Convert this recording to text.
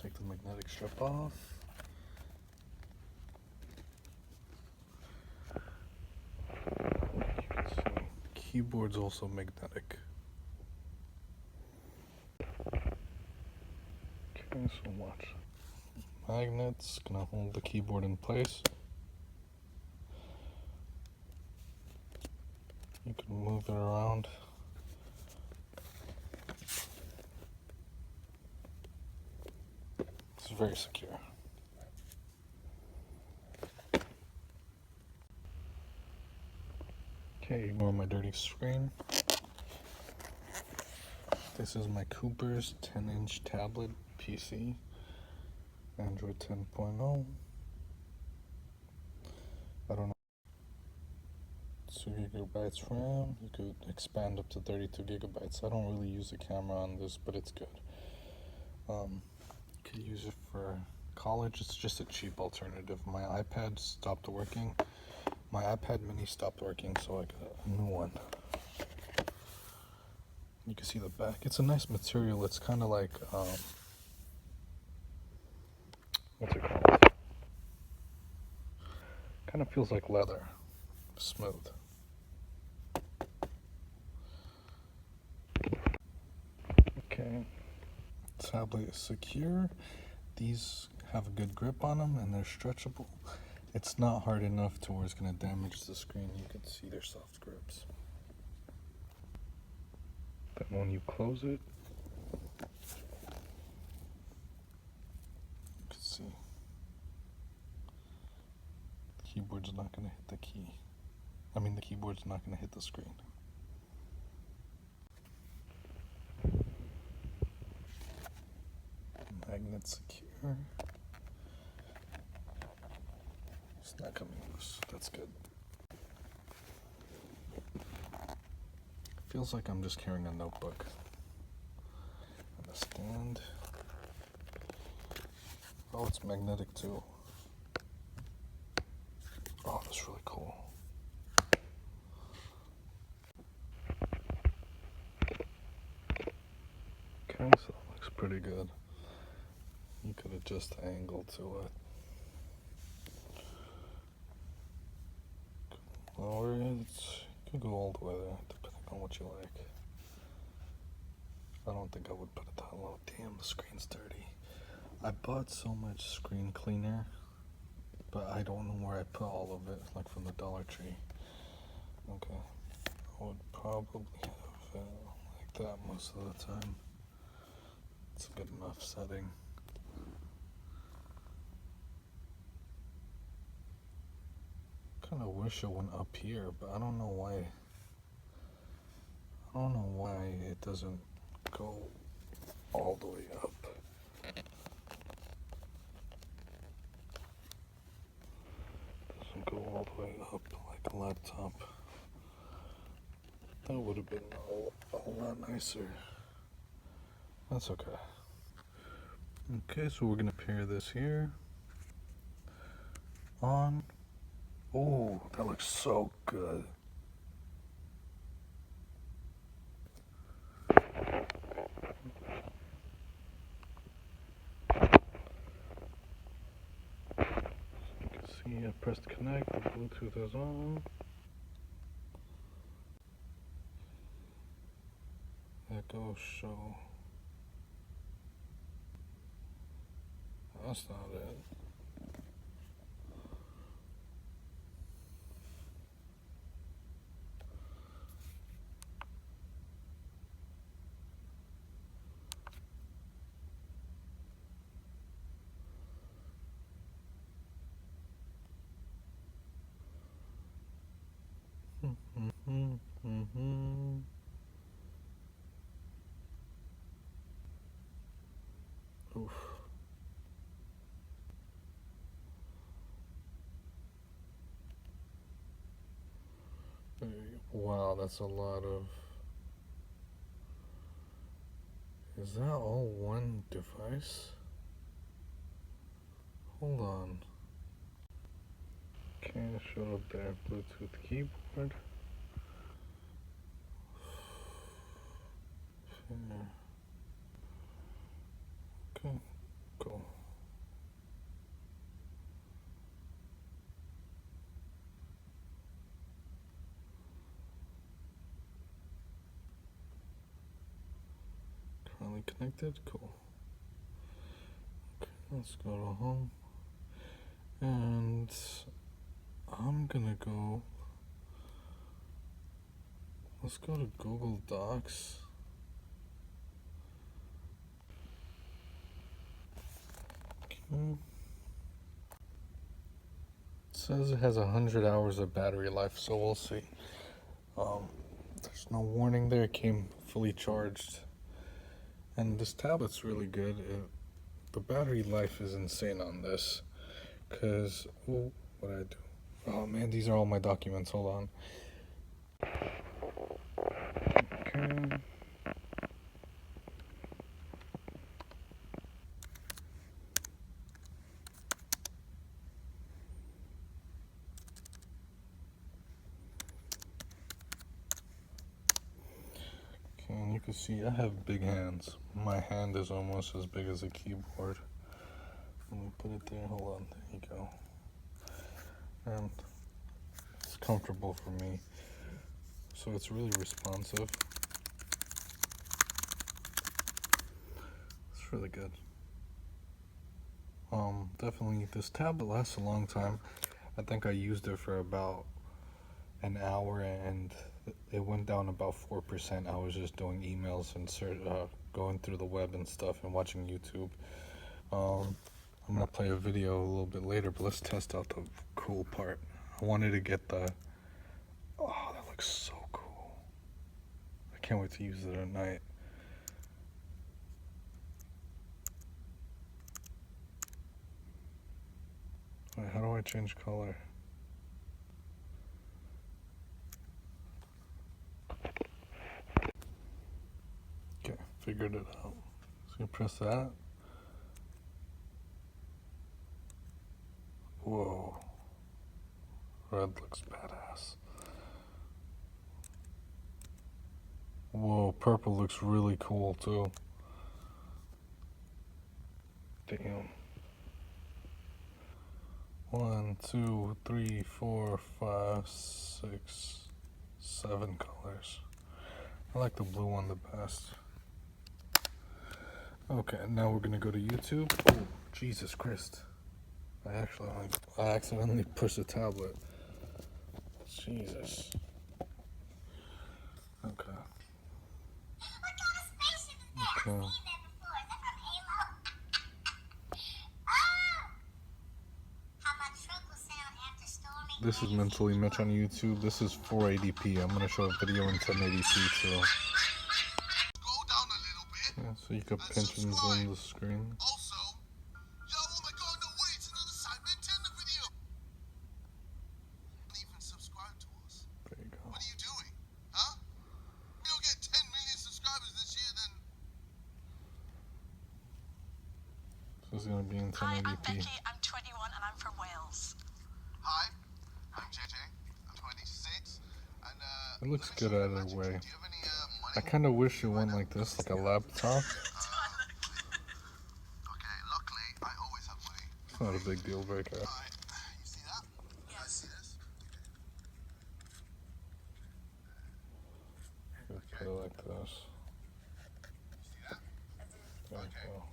take the magnetic strip off. You can see keyboard's also magnetic. Okay, so watch. Magnets gonna hold the keyboard in place. You can move it around. It's very secure. Okay, ignore my dirty screen. This is my Cooper's 10-inch tablet PC, Android 10.0. I don't know. 2 gigabytes RAM. You could expand up to 32 gigabytes. I don't really use the camera on this, but it's good. You could use it for college. It's just a cheap alternative. My iPad stopped working. My iPad mini stopped working, so I got a new one. You can see the back. It's a nice material. It's kind of like, what's it called? Kind of feels like leather. Smooth. Okay. Tablet is secure. These have a good grip on them and they're stretchable. It's not hard enough to where it's going to damage the screen. You can see they're soft grips. Then when you close it, you can see the keyboard's not going to hit the key. The keyboard's not going to hit the screen. Magnet secure. It's not coming loose. That's good. Feels like I'm just carrying a notebook. And a stand. Oh, it's magnetic too. Oh, that's really cool. Okay, so that looks pretty good. You could adjust the angle to it. Lower it. You could go all the way there, depending on what you like. I don't think I would put it that low. Damn, the screen's dirty. I bought so much screen cleaner, but I don't know where I put all of it, like from the Dollar Tree. Okay, I would probably have like that most of the time. It's a good enough setting. Kind of wish it went up here, but I don't know why. I don't know why it doesn't go all the way up. Doesn't go all the way up like a laptop. That would have been a lot nicer. That's okay. Okay, so we're gonna pair this here. On. Oh, that looks so good. You can see I pressed connect, the Bluetooth is on. Echo show. That's not it. Oof. Wow, that's a lot of... Is that all one device? Hold on. Okay, show up there, Bluetooth keyboard. Okay, Cool. Currently connected. Cool. Okay, let's go to home. And I'm gonna go. Let's go to Google Docs. Okay. It says it has 100 hours of battery life, so we'll see. There's no warning there. It came fully charged. And this tablet's really good. The battery life is insane on this. Because, what did I do? Oh man, these are all my documents. Hold on. Okay. And you can see I have big hands. My hand is almost as big as a keyboard. Let me put it there. Hold on. There you go. And it's comfortable for me. So it's really responsive. It's really good. Definitely this tablet lasts a long time. I think I used it for about an hour and it went down about 4%. I was just doing emails and going through the web and stuff and watching YouTube. I'm gonna play a video a little bit later, but let's test out the cool part. I wanted to get oh, that looks so cool. I can't wait to use it at night. Wait, how do I change color? Okay, figured it out. So you press that. Whoa. Red looks badass. Whoa, purple looks really cool too. Damn. 1, 2, 3, 4, 5, 6, 7 colors. I like the blue one the best. Okay, now we're gonna go to YouTube. Oh, Jesus Christ. I accidentally pushed the tablet. Jesus. Okay. Okay. This is Mentally Mitch on YouTube. This is 480p. I'm gonna show a video in 1080p too. Yeah, so you can pinch and zoom the screen. There you go. What are you doing? Huh? You'll get 10 million subscribers this year, then. So it's gonna be in 1080p. Hi, I'm Becky. I'm 21 and I'm from Wales. Hi, I'm JJ. I'm 26. And It looks good either way. I kind of wish it went like this, like a laptop. Okay, luckily I always have money. It's not a big deal breaker. Alright, you see that? Yes. See this? Put it like this. See that? There you go.